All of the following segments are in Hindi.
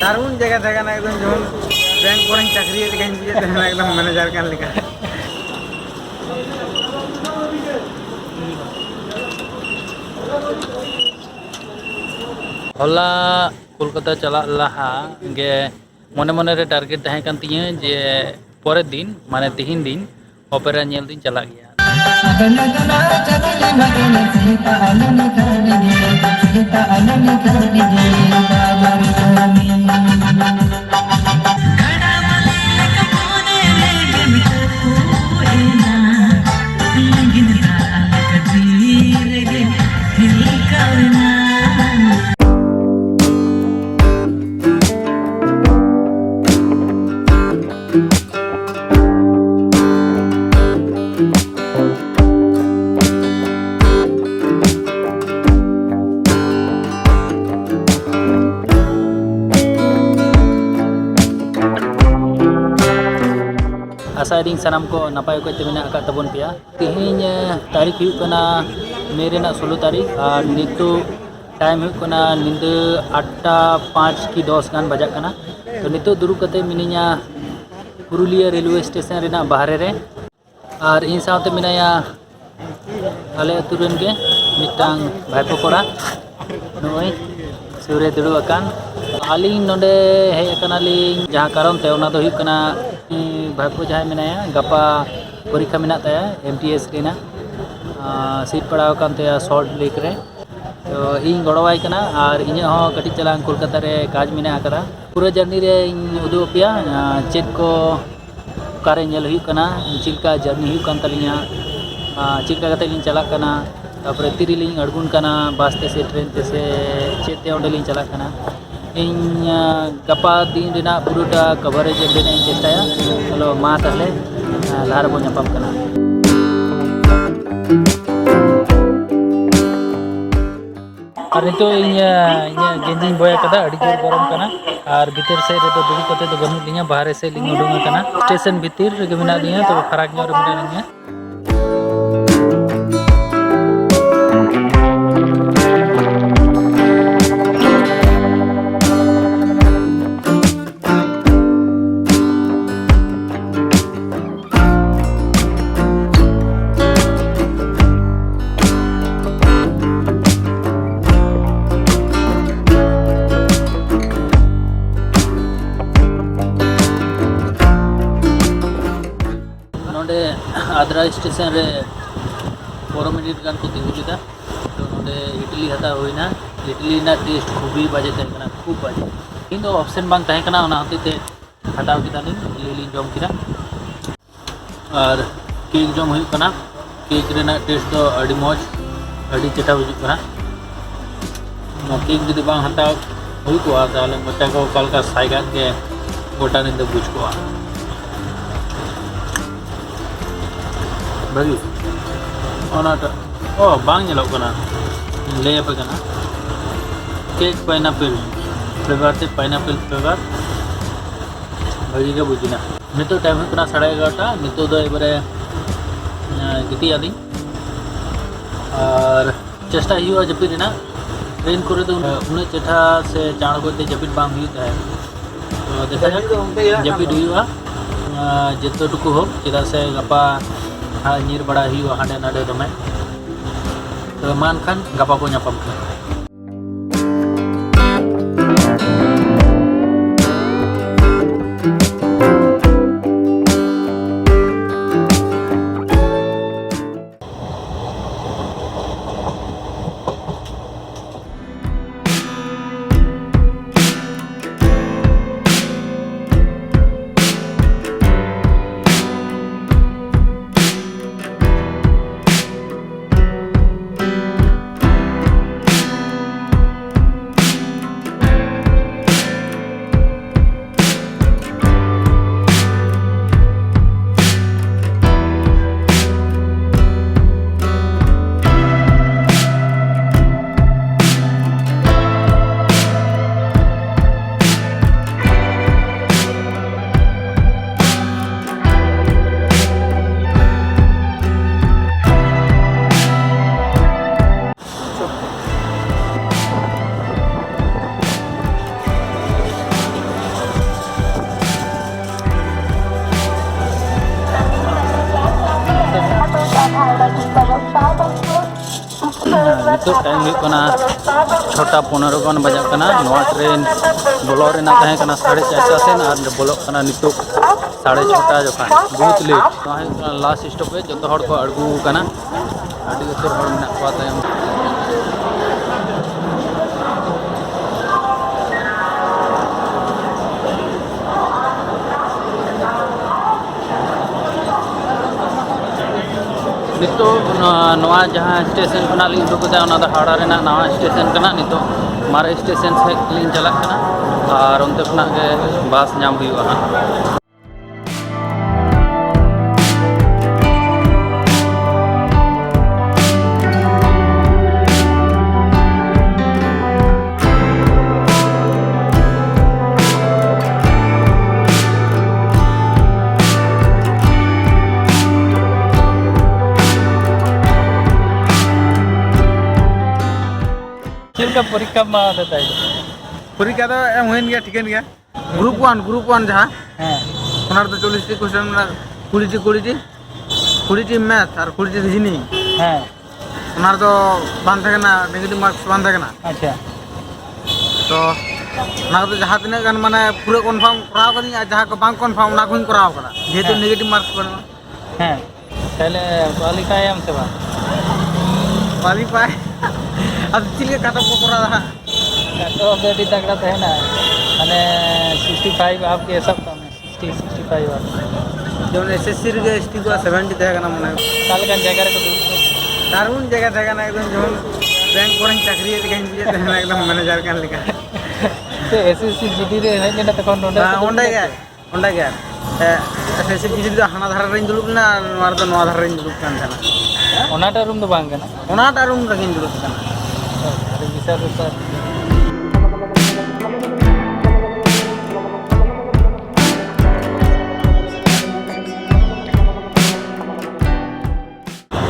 दारुण जगह था ना एकदम जो बैंक को चाकरी एकदम मैनेजर कर लिखा होला कोलकाता चला लहा गे मने मने रे टारगेट तहे कान तिया जे परे दिन माने तिहिन दिन ओपेरा नेल दिन चला गया आशा दी सानाम को नपाय को मेना तबन पे तेहन तारीख हुकना मे रेना 16 तारीख और नितो टाइम हुकना निंदा 8:05 की 10 गान बजा कना तो नितो दुरुब कते मिनिया पुरुलिया रेलवे स्टेशन रेना बाहरे रे और इन साथे मिनाया आले अतुरन के मिटांग भाईपो कोड़ा नोय सूर्य दुरु अकान आलिंग नोडे हे अकानालिंग जहां कारण ते ओना दो हुकना भाईपो जहाँ मेनाया गपा परीक्षा मेना ताया MTS रेना सीट पड़ाव कान ताया सॉल्ट लेक रे तो इन गड़वाई कना और इन हो कटी चलांग कोलकाता रे काज मेना करा पूरा जर्नी रे इन उदु पिया चेक को कारे नेल हुई कना चिलका जर्नी हुई कान तलिया चिलका कते लिन चला कना तापर तिरी लिन अड़गुन कना बस ते से ट्रेन ते से चेते ओंडे लिन चला कना इन गपा दिन रेना पुरोटा कवरेज रेना चेष्टाया चलो मा ताहले लहार बो नापाम कना और नितो गेंजी बोया कदा अड़ी जोर गरम कना और भीतर से रे तो दुड़ी कते तो बनु लिया बाहर से लिंग उडुंग कना स्टेशन भीतर रे मेना लिया तो फराक ᱧᱚᱜ रे मेना लिया आद्रा स्टेशन रे 4 मिनट गान को तिगु लिदा तो नोडे इडली हता होइना इडली ना टेस्ट खूबी बाजे तहे कना खूब बाजे इन दो ऑप्शन बांग तहे कना ओना हते हटाव किदानी लेली जम किदा और केक जम हुई कना केक रेना टेस्ट तो अड़ी मौज अड़ी चटा बुझु कना ना केक जदि बांग हटाव हुई को ताले मटा को कलका साइगा के गोटा निंद बुझ को भागी ओनाटा ओ बांग नेलो कना ले पे कना केक पाइनएप्पल फ्लेवर ते पाइनएप्पल फ्लेवर भागी के बुझिना नितो टाइम कना 11:30 नितो दो एबारे गिती आदी और चेष्टा हुआ जपिद रेना ट्रेन करे तो उन चेठा से चाण करते जपिद बांग हुई है तो देखा जपिद हुआ जतो टुकु हो चेदा से गपा ᱧᱤᱨ बड़ा हुआ हांडे नाडे दमे तो मान खान गपा को नापाम खान नितो टाइम हुई कना 6:15 गन बजाग कना नवा ट्रेन बोलो रेना तहे कना 4:30 सेन और बोलो कना नितो 6:30 जखा बहुत लेट तो लास्ट स्टॉपेज जो हड़ को अड़गू कना अड़ी उतर हड़ मेना को तायम नितो नवा जहाँ स्टेशन खना लिंग उडुकदा ओना दा हाड़ा रेना नवा स्टेशन कना नितो मारे स्टेशन से लिंग चलाक कना और उनते खना के बस नाम हुआ हां का परीक्षा मा देता है परीक्षा तो एम हुई गया ठीक है ग्रुप 1 जहाँ हां ओना तो 40 टी क्वेश्चन ना 20 टी मैथ और 20 टी रीजनिंग हां ओना तो बान थे ना नेगेटिव मार्क्स बान थे ना अच्छा तो ना तो जहाँ तिना गान माने पूरा कन्फर्म कराव करी जहाँ को बांग कन्फर्म ना कोई कराव करा जेहेतु नेगेटिव मार्क्स बना हां पहले क्वालिफाई हम से बा क्वालिफाई अब चिल्के काटो को करा रहा तो गड्डी तगड़ा है ना माने 65 आपके सब कम है 60 65 वाला जो एसएससी रे एसटी को 70 थे ना माने काल का जगह को दारुण जगह थे ना एकदम जो बैंक पर चाकरी रे कहीं दिए थे ना एकदम मैनेजर कान लिखा तो एसएससी जीडी रे है ना तो कोन ओंडा गया एसएससी जीडी तो हाना धारा रेन दुलुक ना मार तो नवा धारा रेन दुलुक कान था ओनाटा रूम तो बांग ना ओनाटा रूम रेन दुलुक कान अरे विचार विचार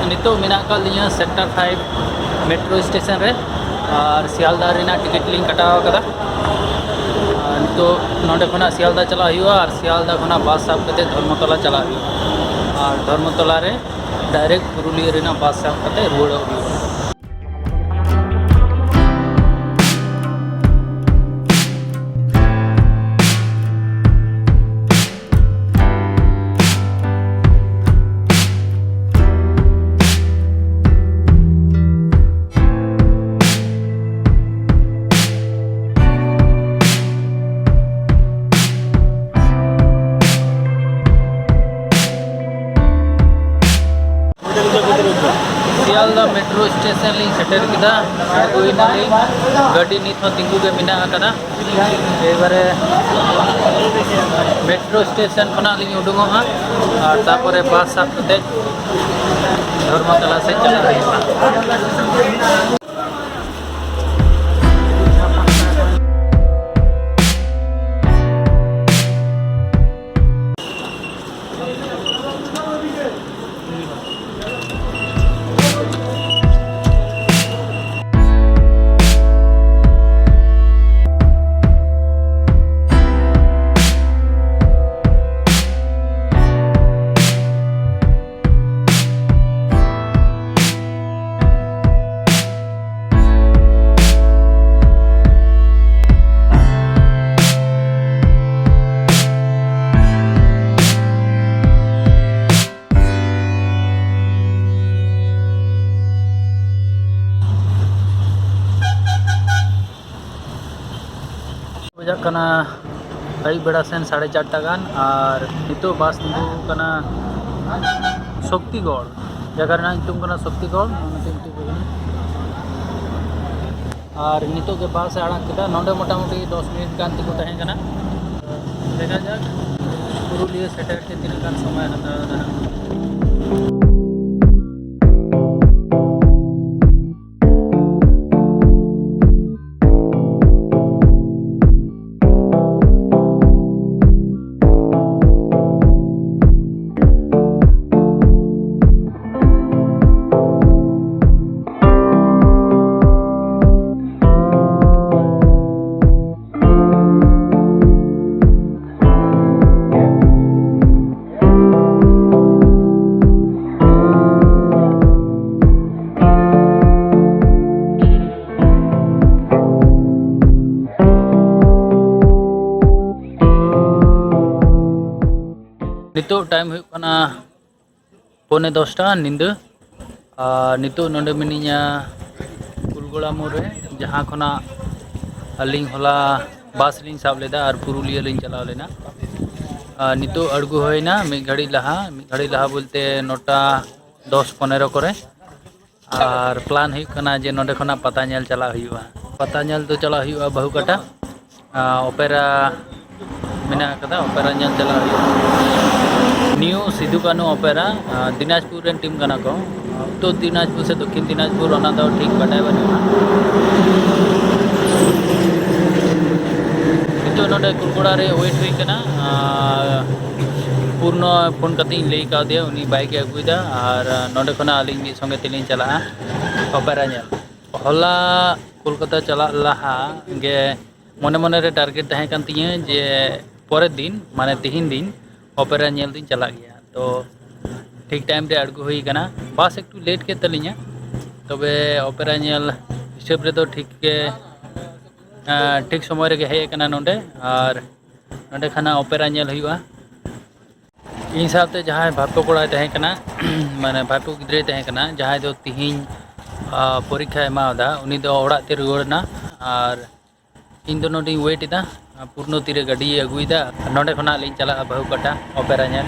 नितो मेना का लिया सेक्टर 5 मेट्रो स्टेशन रे और सियालदा रेना टिकट लिंग कटाव कदा नितो नोडे खना सियालदा चला हुआ और सियालदा खना बस साब कते धर्मतला चला हुआ और धर्मतला रे डायरेक्ट पुरुलिया रेना बस साब कते रोड हुआ सियालदा मेट्रो स्टेशन लिंग सेटर किदा अगुइना गाड़ी नित हो तिंगु के मिना कदा एबारे मेट्रो स्टेशन खना लिंग उडुंगो हा और तापरे बस साब कते धर्मतला से चला रही है बजाक कना आई बेड़ा सेन 4:30 गान और नितो बस कना शक्तिगढ़ जगह ना तुम कना शक्तिगढ़ और नितो के बस आड़ा केदा नोंडे मोटामुटी 10 मिनट गान तिको तहे कना देखा जाक पुरुलिया सेटर के तीन गान समय हता नितो टाइम हुई कना पौने 10टा निंदा नितो नोंडे मिनिया कुलगोड़ा मोड़ जहाँ खना अलिंग होला बस लिंग साब लेदा और पुरुलिया लिंग चलाव लेना नितो अड़गू होइना मिद घड़ी लहा बोलते 9टा 10-15 करे और प्लान हुई कना जे नोंडे खना पता नेल चला हुआ पता नेल तो चला हुआ बहुकाटा ओपेरा मेना कदा ओपेरा नेल चला हुआ न्यू सिद्धू कानू ओपेरा दिनाजपुर रेन टीम कना को तो दिनाजपुर से दक्षिण दिनाजपुर ओना दो ठीक बाडाय बनुआ नितो नोंडे कुलगोड़ा रे वेट हुई कना पूर्ण फोन कती लई का दिया उनी बाइक अगुदा और नोंडे खना अलिंग मी संगे तिलिंग चला ओपेरा नेल होला कोलकाता चला लहा गे मने मने रे टारगेट तहे कान तिया जे परे दिन माने तिहिन दिन ओपेरा नेल दिन चला गया तो ठीक टाइम रे अड़गू हुई कना बस एकटू लेट के तलिया तबे ओपेरा नेल हिसाब रे तो ठीक समय रे हेज कना नोंडे और नोंडे खाना ओपेरा नेल हुआ इन हिसाब से जहाँ भापो कोड़ा तहे कना माने भापो गिद्रे तहे कना जहाँ दो तिहिन परीक्षा एमादा उनी दो ओड़ा ते रुवाड़ना और इन दो नोडी वेट इदा पूर्ण तीरे गाड़ी अगुईदा नोंडे खना लिंग चला बहुकाटा ओपेरा नेल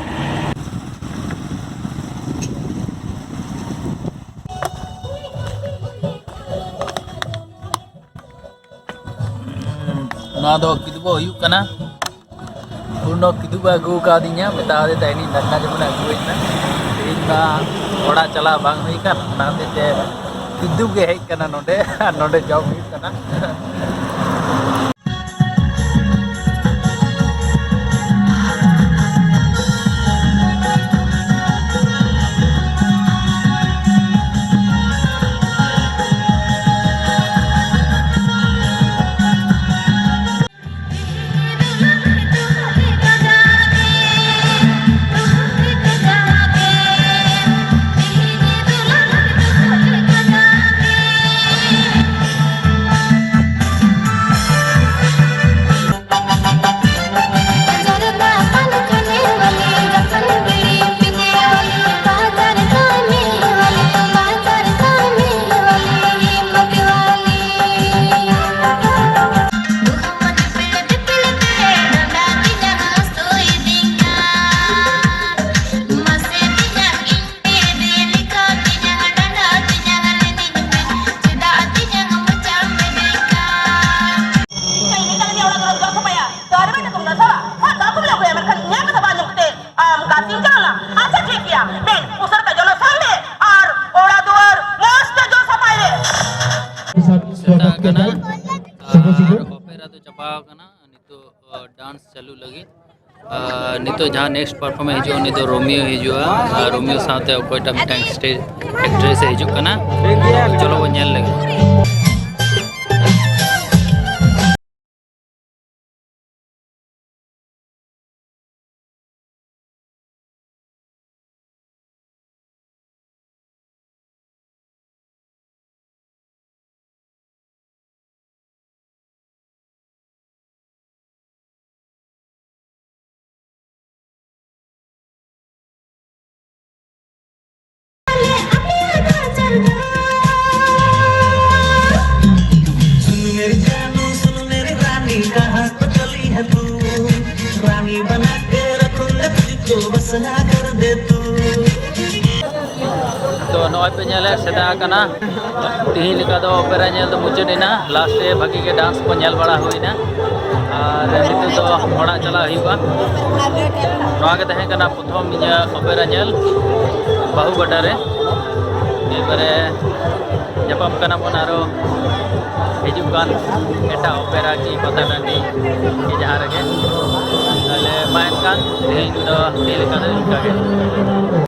ना दो किदुबो हुयु कना पूर्ण किदुबा अगु का दिया बता दे तैनी दाका जब अगुईना इना ओड़ा चला बांग हुई का ना दे किदु गे हेज कना नोंडे नोंडे जॉब हुई कना ओपेरा तो चपा नितो डांस चालू लगी नितो जहाँ नेक्स्ट परफॉर्मेंस हिजुआ नितो रोमियो हिजुआ रोमियो साथे ओकोटा मिटांग स्टेज एक्ट्रेस हिजुक कना चलो वो नेल लगी तो नॉय पे नेले सेटा कना तिही लिका दो ओपेरा नेल तो मुचादेना लास्ट रे भागी के डांस को नेल बड़ा हुईना और नितो तो ओड़ा चला हुआ नॉय के तहे कना प्रथम ओपेरा नेल बहुकाटा रे एबारे जपाम कना बन आरो हिजुक कान एटा ओपेरा की पता टांडी की जहाँ रगे ताले माइन कान तिही दो निल का